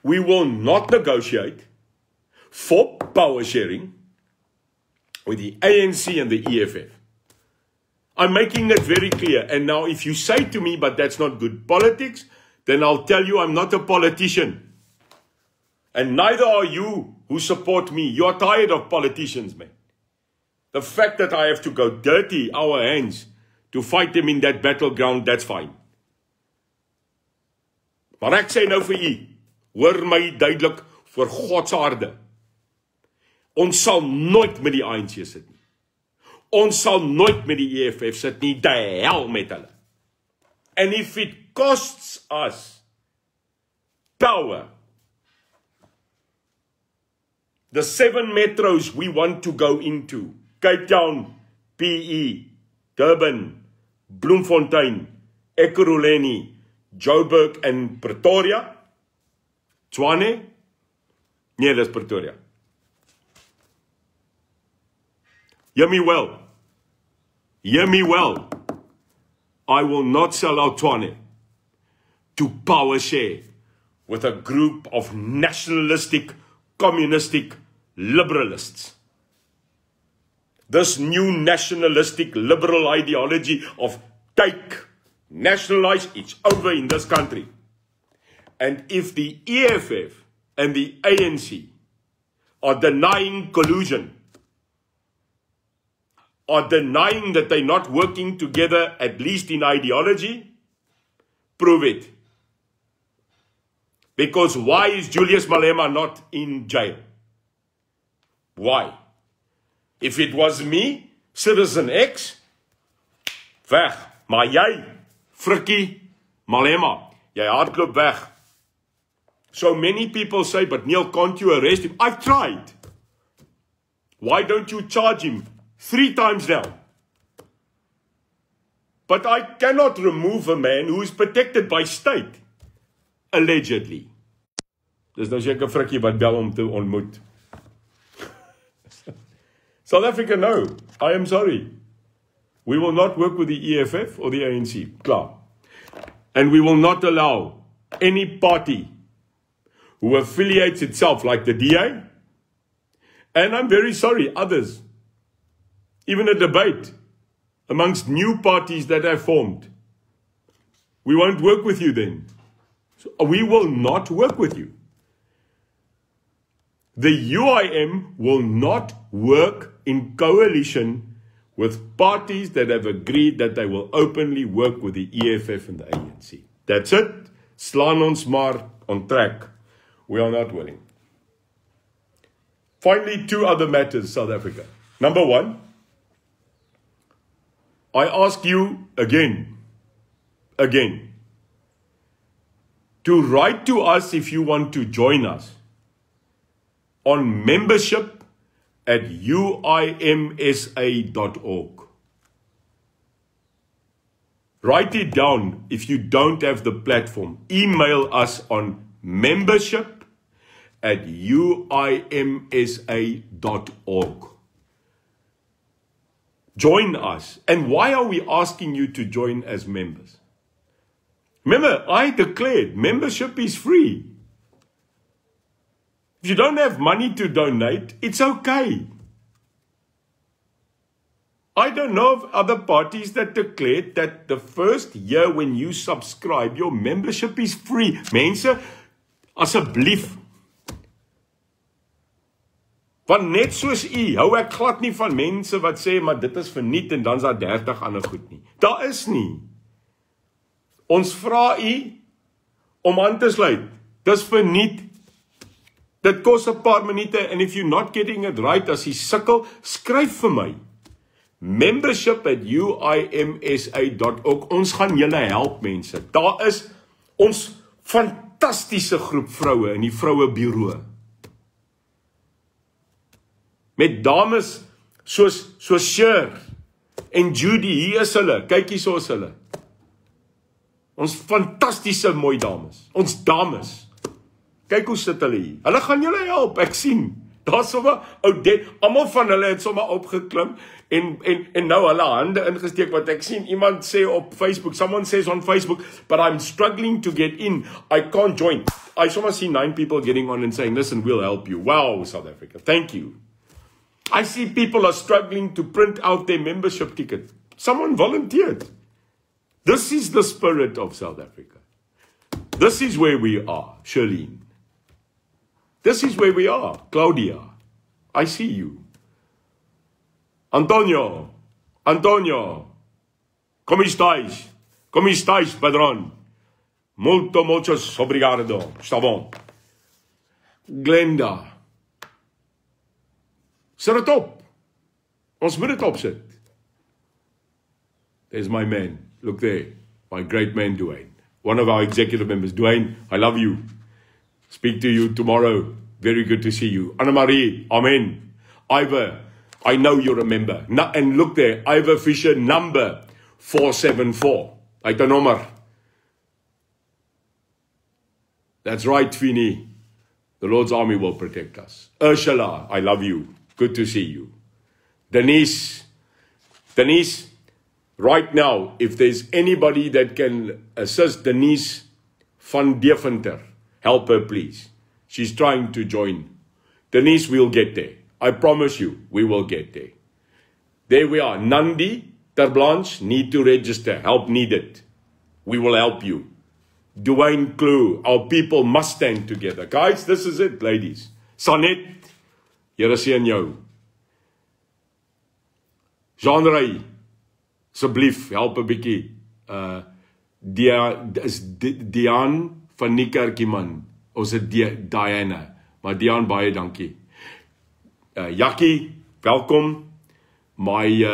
We will not negotiate for power sharing with the ANC and the EFF. I'm making it very clear. And now if you say to me, but that's not good politics, then I'll tell you I'm not a politician. And neither are you who support me. You're tired of politicians, man. The fact that I have to go dirty our hands to fight them in that battleground, that's fine. Maar ek sê nou vir u, hoor my duidelik vir God se harde. Ons sal nooit met die ANC sit nie. Ons sal nooit met die EFF sit nie, die hel met hulle. And if it costs us power, the 7 metros we want to go into, Cape Town, PE, Durban, Bloemfontein, Ekurhuleni, Joburg en Pretoria, Tshwane? Nee, dis Pretoria. Hear me well. Hear me well. I will not sell out Tshwane to power share with a group of nationalistic, communistic liberalists. This new nationalistic liberal ideology of take, nationalize, it's over in this country. And if the EFF and the ANC are denying collusion, are denying that they're not working together, at least in ideology, prove it. Because why is Julias Malema not in jail? Why? If it was me, Citizen X, weg. Maar jy, Frikkie, Malema, jy hardloop weg. So many people say, but Neil, can't you arrest him? I've tried. Why don't you charge him? 3 times now. But I cannot remove a man who is protected by state, allegedly. Dis nou seker Frikkie wat bel om te ontmoet. South Africa, no. I am sorry. We will not work with the EFF or the ANC. Klaar. And we will not allow any party who affiliates itself like the DA, and I'm very sorry, others, even a debate amongst new parties that have formed. We won't work with you then. So we will not work with you. The UIM will not work in coalition with parties that have agreed that they will openly work with the EFF and the ANC. That's it. Slaan ons maar on track. We are not willing. Finally, 2 other matters, South Africa. Number 1, I ask you again, to write to us if you want to join us on membership@uimsa.org. Write it down if you don't have the platform. Email us on membership@uimsa.org. Join us. And why are we asking you to join as members? Remember, I declared membership is free. If you don't have money to donate, it's okay. I don't know of other parties that declared that the first year when you subscribe, your membership is free. Mense, asseblief. Want net soos hou ek glad nie van mense wat sê, maar dit is verniet en dan is daar 30 ander goed nie. Daar is nie. Ons vra om aan te sluit. Dis verniet. Dit kos 'n paar minute, and if you're not getting it right, as jy sukkel, skryf vir my. Membership@uimsa.org. Ons gaan julle help, mense. Daar is ons fantastiese groep vroue in die vrouebureau. Met dames soos Cher en Judy, hier is hulle. Kyk hier so is hulle. Ons fantastiese mooi dames. Ons dames. Kyk hoe sit hulle hier. Hulle gaan julle help, ek sien. Daar's sommer Oudette, almal van hulle het sommer opgeklim en nou hulle hande ingesteek, wat ek sien iemand sê op Facebook, someone says on Facebook, but I'm struggling to get in, I can't join. I sommer see 9 people getting on and saying, listen, we'll help you. Wow, South Africa, thank you. I see people are struggling to print out their membership ticket. Someone volunteered. This is the spirit of South Africa. This is where we are, Shirlene. This is where we are, Claudia. I see you. Antonio, como estáis? Como estáis, padrón? Muchos obrigado. Está bom. Glenda. Sit het op. Ons moet het opsit. There's my man. Look there. My great man, Dwayne. One of our executive members. Dwayne, I love you. Speak to you tomorrow. Very good to see you. Anna-Marie, amen. Ivor, I know you're a member. And look there, Ivor Fisher, number 474. Uit 'n nommer. That's right, Fini. The Lord's army will protect us. Ursula, I love you. Good to see you. Denise, right now, if there's anybody that can assist Denise van Deventer, help her, please. She's trying to join. Denise, we'll get there. I promise you, we will get there. There we are. Nandi, Terblanche, need to register. Help needed. We will help you. Dwayne Clue, our people must stand together. Guys, this is it, ladies. Sanet, Here seën jou. Jean-Ray, asseblief, help 'n bietjie. Dian van Niekerkie man. Ons het Diana, maar Dian, baie dankie. Jackie, welkom. My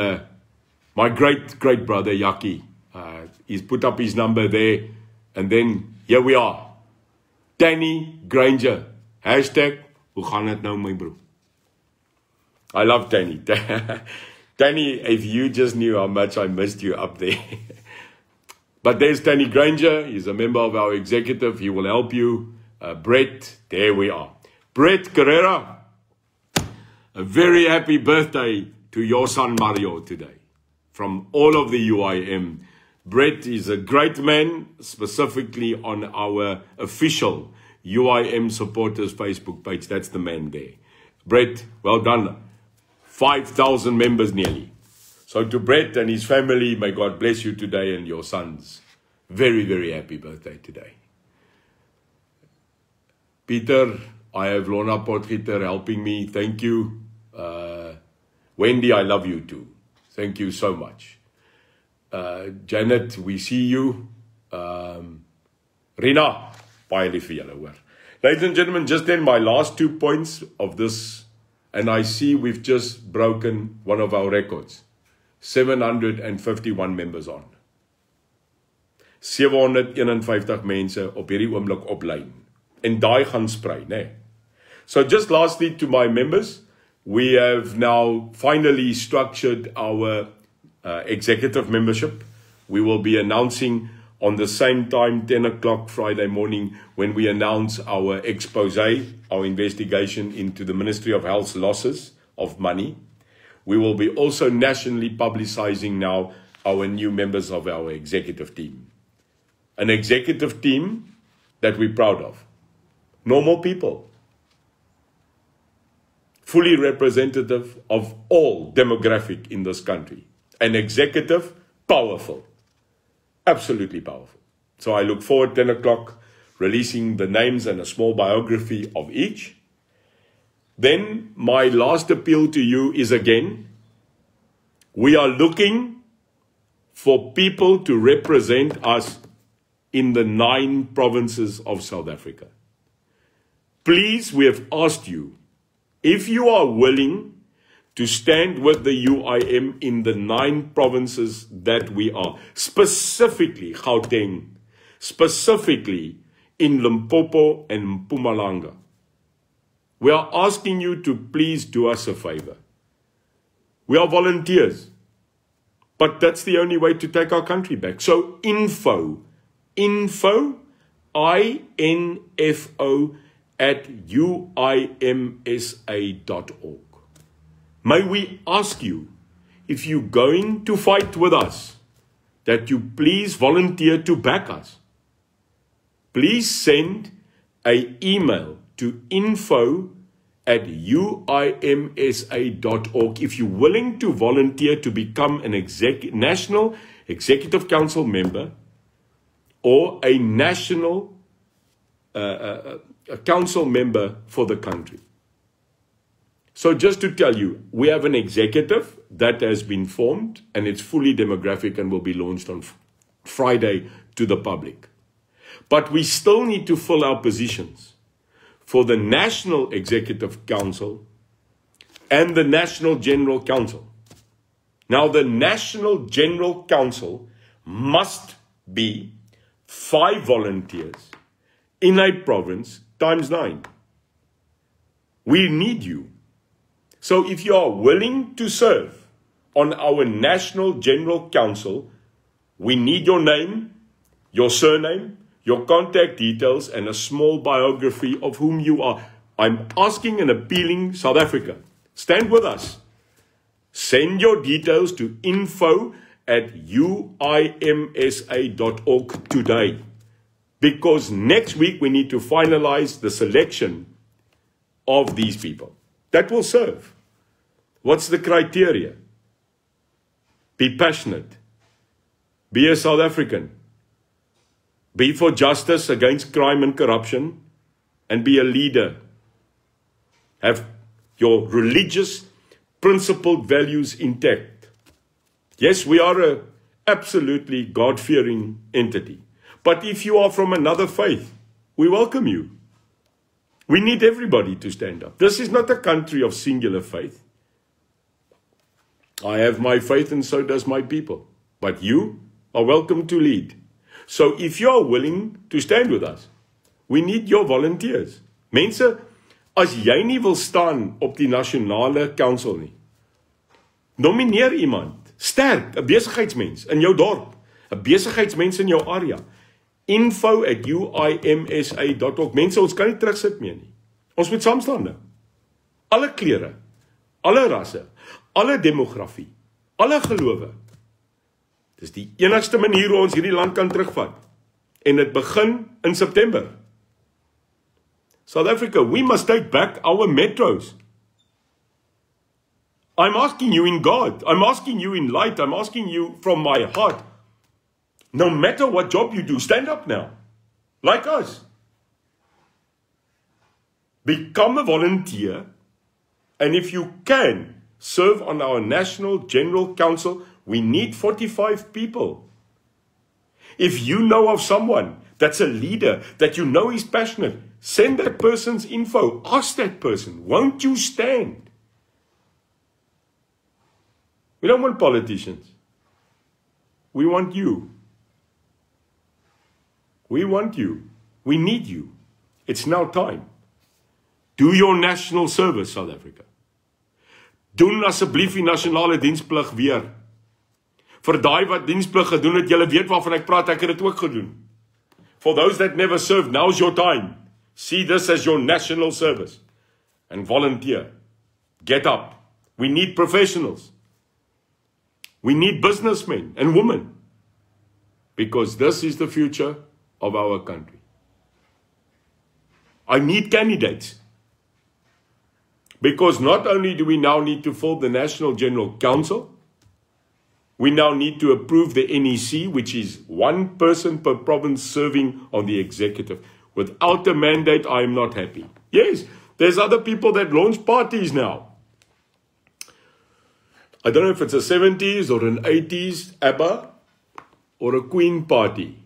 great brother Jackie. He's put up his number there, and then here we are. Danny Granger. # hoe gaan dit nou, my broer? I love Danny. Danny, if you just knew how much I missed you up there. But there's Danny Granger. He's a member of our executive. He will help you. Brett, there we are. Brett Carrera, a very happy birthday to your son Mario today. From all of the UIM. Brett is a great man, specifically on our official UIM supporters Facebook page. That's the man there. Brett, well done. 5,000 members nearly. So to Brett and his family, may God bless you today and your sons. Very, very happy birthday today. Peter, I have Lorna Potgieter helping me. Thank you. Wendy, I love you too. Thank you so much. Janet, we see you. Rina, baie lief vir julle hoor. Ladies and gentlemen, just then my last 2 points of this, and I see we've just broken one of our records. 751 members on. 751 mense op hierdie oomblik op lyn. En daai gaan sprei, né? So just lastly to my members, we have now finally structured our executive membership. We will be announcing on the same time, 10 o'clock Friday morning, when we announce our expose, our investigation into the Ministry of Health's losses of money. We will be also nationally publicizing now our new members of our executive team. An executive team that we're proud of. Normal people. Fully representative of all demographic in this country. An executive, powerful. Absolutely powerful. So I look forward 10 o'clock releasing the names and a small biography of each. Then my last appeal to you is again, we are looking for people to represent us in the 9 provinces of South Africa. Please, we have asked you, if you are willing to stand with the UIM in the 9 provinces that we are, specifically Gauteng, specifically in Limpopo and Mpumalanga. We are asking you to please do us a favor. We are volunteers, but that's the only way to take our country back. So info, I-N-F-O at uimsa.org. May we ask you, if you're going to fight with us, that you please volunteer to back us. Please send an email to info@uimsa.org if you're willing to volunteer to become an National Executive Council member or a national council member for the country. So just to tell you, we have an executive that has been formed and it's fully demographic and will be launched on Friday to the public. But we still need to fill our positions for the National Executive Council and the National General Council. Now, the National General Council must be 5 volunteers in a province times 9. We need you. So if you are willing to serve on our National General Council, we need your name, your surname, your contact details, and a small biography of whom you are. I'm asking and appealing South Africa. Stand with us. Send your details to info@uimsa.org today. Because next week we need to finalize the selection of these people. That will serve. What's the criteria? Be passionate. Be a South African. Be for justice against crime and corruption. And be a leader. Have your religious, principled values intact. Yes, we are an absolutely God-fearing entity. But if you are from another faith, we welcome you. We need everybody to stand up. This is not a country of singular faith. I have my faith and so does my people. But you are welcome to lead. So if you are willing to stand with us, we need your volunteers. Mense, as jy nie wil staan op die nasionale council nie, Nomineer iemand, sterk, 'n besigheidsmens in jou dorp, 'n besigheidsmens in jou area. info@uimsa.org. Mense, ons kan nie terugsit meer nie. Ons moet saamstaan. Alle kleure, alle rasse, alle demografie, alle gelowe. Dis die enigste manier hoe ons hierdie land kan terugvat. En dit begin in September. South Africa, we must take back our metros. I'm asking you in God, I'm asking you in light, I'm asking you from my heart. No matter what job you do, stand up now. Like us. Become a volunteer, and if you can, serve on our National General Council. We need 45 people. If you know of someone that's a leader, that you know is passionate, send that person's info. Ask that person, won't you stand? We don't want politicians. We want you. We want you. We need you. It's now time. Do your national service, South Africa. Doen asseblief die nasionale diensplig weer. Vir daai wat diensplig gedoen het, julle weet waarvan ek praat, ek het dit ook gedoen. For those that never served, now's your time. See this as your national service. And volunteer. Get up. We need professionals. We need businessmen and women. Because this is the future of our country. I need candidates. Because not only do we now need to fill the National General Council, we now need to approve the NEC, which is one person per province serving on the executive. Without a mandate, I am not happy. Yes, there's other people that launch parties now. I don't know if it's a 70s or an 80s ABBA or a Queen party,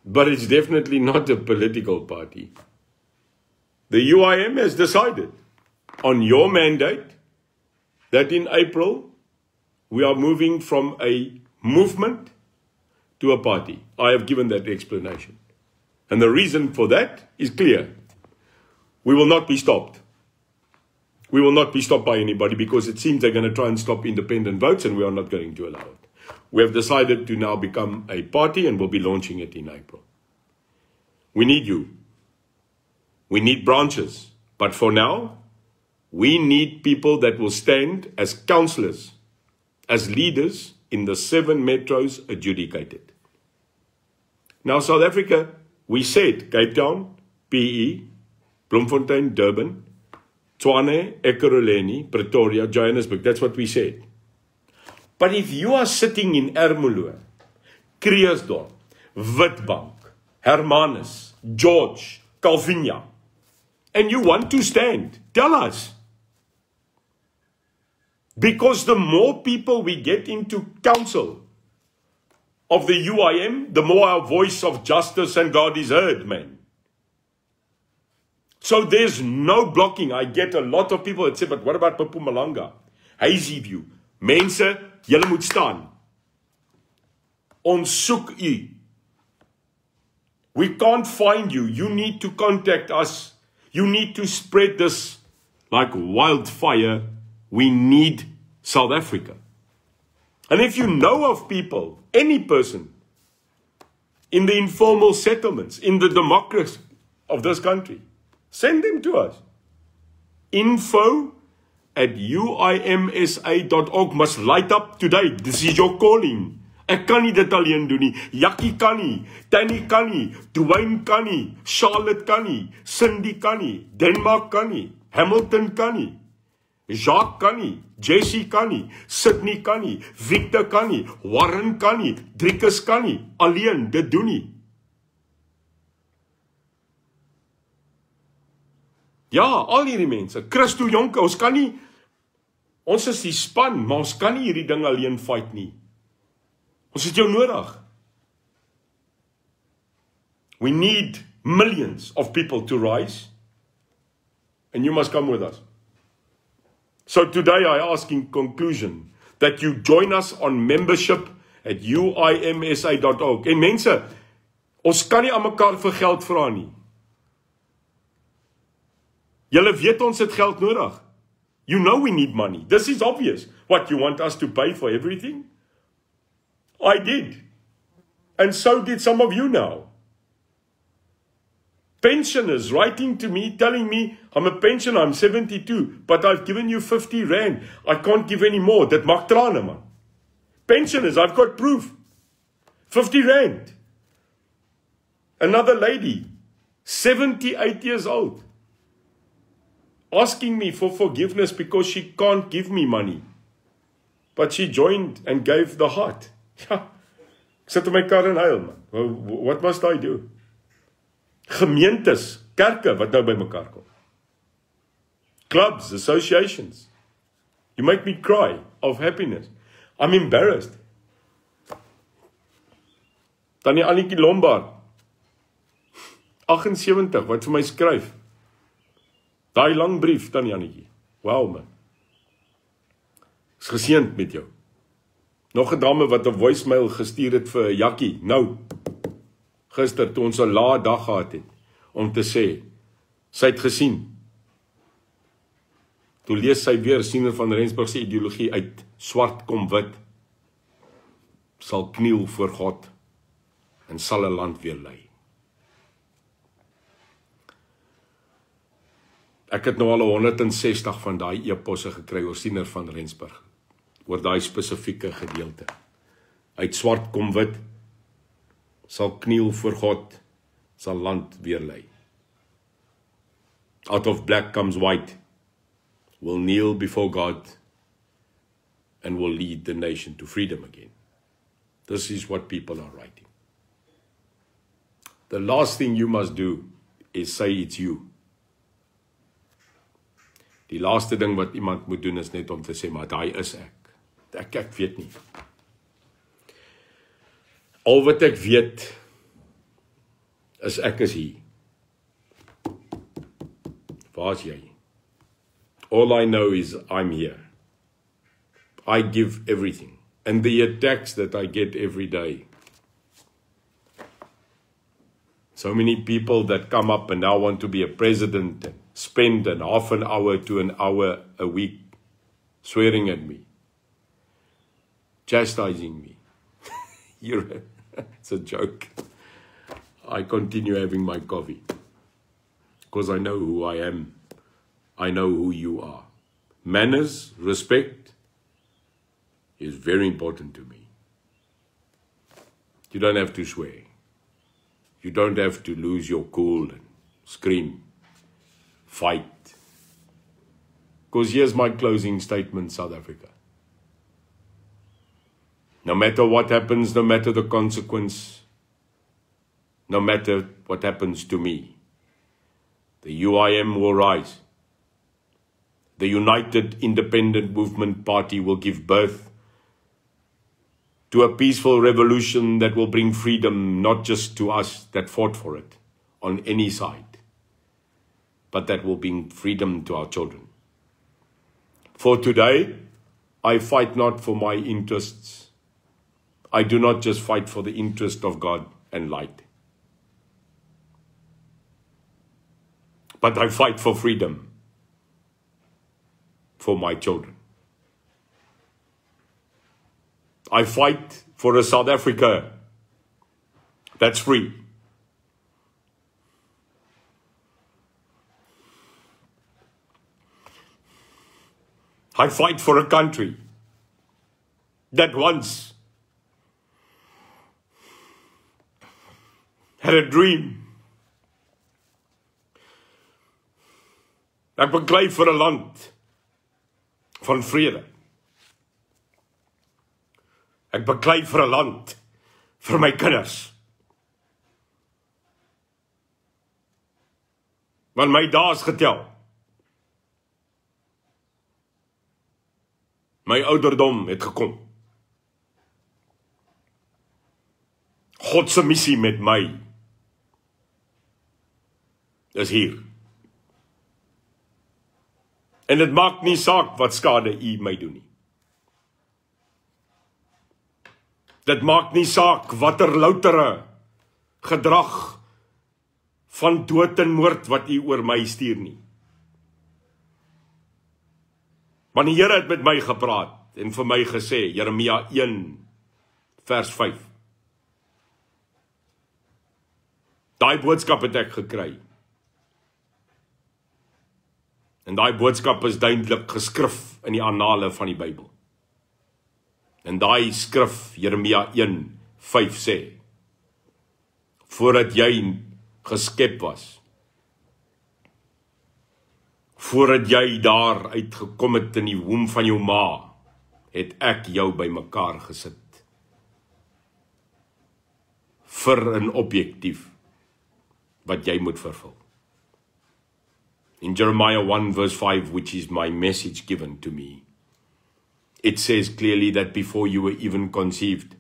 but it's definitely not a political party. The UIM has decided on your mandate that in April we are moving from a movement to a party. I have given that explanation. And the reason for that is clear. We will not be stopped. We will not be stopped by anybody because it seems they're going to try and stop independent votes and we are not going to allow it. We have decided to now become a party and we'll be launching it in April. We need you. We need branches. But for now, we need people that will stand as councillors, as leaders in the 7 metros adjudicated. Now, South Africa, we said Cape Town, PE, Bloemfontein, Durban, Tshwane, Ekurhuleni, Pretoria, Johannesburg. That's what we said. But if you are sitting in Ermelo, Kreersdorp, Witbank, Hermanus, George, Calvinia, and you want to stand, tell us. Because the more people we get into council of the UIM, the more our voice of justice and God is heard, man. So there's no blocking. I get a lot of people that say, but what about Mpumalanga? Hazy view. Mense, julle moet staan. Ons soek u. We can't find you. You need to contact us. You need to spread this like wildfire. We need South Africa. And if you know of people, any person, in the informal settlements, in the democracy of this country, send them to us. info@uimsa.org must light up today. This is your calling. Ek kan nie dit alleen doen nie. Jackie kan nie. Tanny kan nie. Dwayne kan nie. Charlotte kan nie. Cindy kan nie. Denmark kan nie. Hamilton kan nie. Jacques kan nie. Jessie kan nie. Sydney kan nie. Victor kan nie. Warren kan nie. Driekus kan nie. Alleen dit doen nie. Ja, al hierdie mense. Christo Jonke, ons kan nie, ons is die span, maar ons kan nie hierdie ding alleen fight nie. Ons het jou nodig. We need millions of people to rise, and you must come with us. So today I ask in conclusion that you join us on membership at uimsa.org. En mense, ons kan nie aan mekaar vir geld vra nie. Julle weet ons het geld nodig. You know we need money. This is obvious. What, you want us to pay for everything? I did. And so did some of you now. Pensioners writing to me, telling me, I'm a pensioner, I'm 72, but I've given you 50 rand. I can't give any more. That maak trane, man. Pensioners, I've got proof. 50 rand. Another lady, 78 years old, asking me for forgiveness because she can't give me money. But she joined and gave the heart. Ja, ek sit in my kar en huil, man. What must I do? Gemeentes, kerke wat nou by mekaar kom. Clubs, associations. You make me cry of happiness. I'm embarrassed. Tannie Annetjie Lombard, 78, wat vir my skryf. Daai lang brief, Tannie Annetjie. Wow, man. Is geseënd met jou. Nog 'n dame wat 'n voicemail gestuur het vir Jakkie, nou, gister toe ons 'n lae dag gehad het, om te sê, sy het gesien. Toe lees sy weer Siener van Rensburg se ideologie uit, swart kom wit, sal kniel voor God, en sal 'n land weer lei. Ek het nou al 160 van daai e-posse gekry oor Siener van Rensburg, oor daai spesifieke gedeelte. Uit swart kom wit, sal kniel voor God, sal land weer lei. Out of black comes white, will kneel before God, and will lead the nation to freedom again. This is what people are writing. The last thing you must do is say it's you. Die laaste ding wat iemand moet doen is net om te sê, maar daai is ek. Ek weet nie. Al wat ek weet, is ek is hier. Waar is jy? All I know is I'm here. I give everything. And the attacks that I get every day. So many people that come up and now want to be a president and spend an half an hour to an hour a week swearing at me, chastising me. It's a joke. I continue having my coffee because I know who I am. I know who you are. Manners, respect is very important to me. You don't have to swear. You don't have to lose your cool and scream, fight. Because here's my closing statement, South Africa. No matter what happens, no matter the consequence, no matter what happens to me, the UIM will rise. The United Independent Movement Party will give birth to a peaceful revolution that will bring freedom not just to us that fought for it on any side, but that will bring freedom to our children. For today, I fight not for my interests. I do not just fight for the interest of God and light, but I fight for freedom for my children. I fight for a South Africa that's free. I fight for a country that once had a dream. Ek beklei vir 'n land van vrede. Ek beklei vir 'n land vir my kinders. Want my dae is getel. My ouderdom het gekom. God se missie met my is hier. En dit maak nie saak wat skade u my doen nie. Dit maak nie saak watter loutere gedrag van dood en moord wat u oor my stuur nie. Want die Here het met my gepraat en vir my gesê, Jeremia 1 vers 5. Daai boodskap het ek gekry. En daai boodskap is duidelik geskrif in die annale van die Bybel. En daai skrif, Jeremia 1 5 sê, voordat jy geskep was, voordat jy daar uitgekom het in die womb van jou ma, het ek jou bymekaar gesit. Vir 'n objektief wat jy moet vervul. In Jeremiah 1 verse 5, which is my message given to me, it says clearly that before you were even conceived,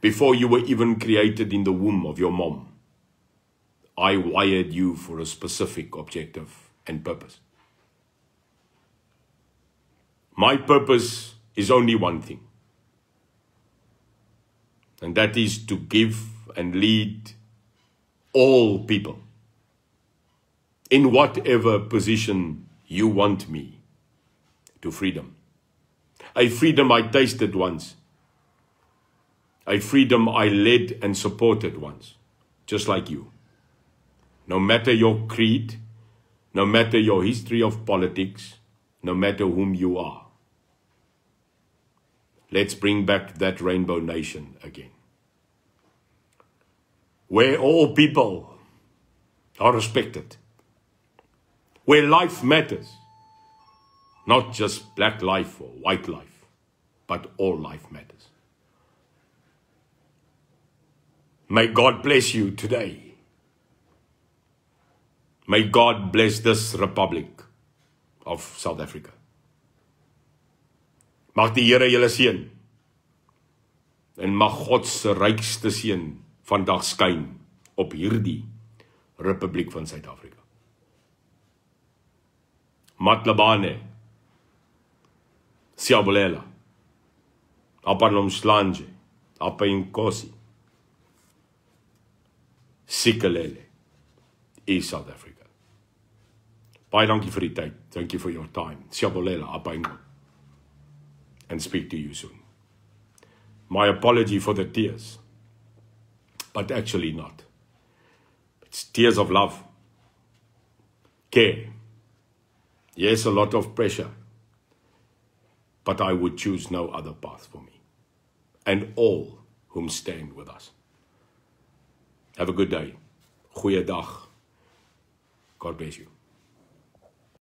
before you were even created in the womb of your mom, I wired you for a specific objective and purpose. My purpose is only one thing, and that is to give and lead all people in whatever position you want me to freedom. A freedom I tasted once, a freedom I led and supported once, just like you. No matter your creed, no matter your history of politics, no matter whom you are. Let's bring back that rainbow nation again, where all people are respected, where life matters, not just black life or white life, but all life matters. May God bless you today. May God bless this Republic of South Africa. Mag die Here julle seën, en mag God se rykste seën vandag skyn op hierdie Republiek van Suid-Afrika. Matlabane, Siyabulela, Apa nomhlanje, Apa inkosi, Sikelele, is South Africa. Baie dankie vir die tyd. Thank you for your time. Siyabulela, Apa inkosi. And speak to you soon. My apology for the tears, but actually not. It's tears of love, care. Yes, a lot of pressure, but I would choose no other path for me and all whom stand with us. Have a good day. Goeiedag. God bless you.